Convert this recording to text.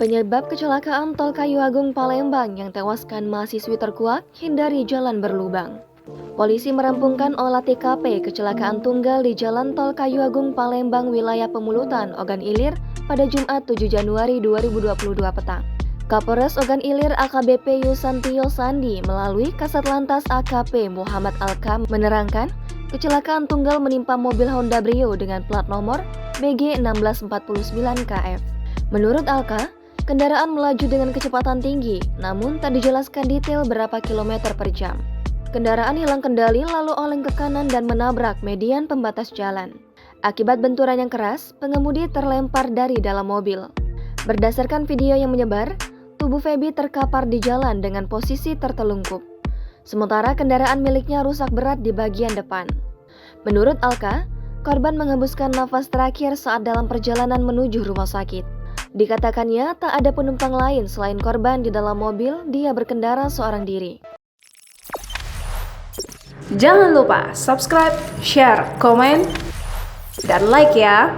Penyebab kecelakaan Tol Kayu Agung Palembang yang tewaskan mahasiswi terkuak hindari jalan berlubang. Polisi merampungkan olah TKP kecelakaan tunggal di Jalan Tol Kayu Agung Palembang wilayah Pemulutan, Ogan Ilir pada Jumat 7 Januari 2022 petang. Kapolres Ogan Ilir AKBP Yusantio Sandi melalui Kasat Lantas AKP Muhammad Alkam menerangkan kecelakaan tunggal menimpa mobil Honda Brio dengan plat nomor BG 1649 KF. Menurut Alka, kendaraan melaju dengan kecepatan tinggi, namun tak dijelaskan detail berapa kilometer per jam. Kendaraan hilang kendali lalu oleng ke kanan dan menabrak median pembatas jalan. Akibat benturan yang keras, pengemudi terlempar dari dalam mobil. Berdasarkan video yang menyebar, tubuh Feby terkapar di jalan dengan posisi tertelungkup. Sementara kendaraan miliknya rusak berat di bagian depan. Menurut Alka, korban menghembuskan nafas terakhir saat dalam perjalanan menuju rumah sakit. Dikatakannya tak ada penumpang lain selain korban di dalam mobil, dia berkendara seorang diri. Jangan lupa subscribe, share, komen, dan like ya.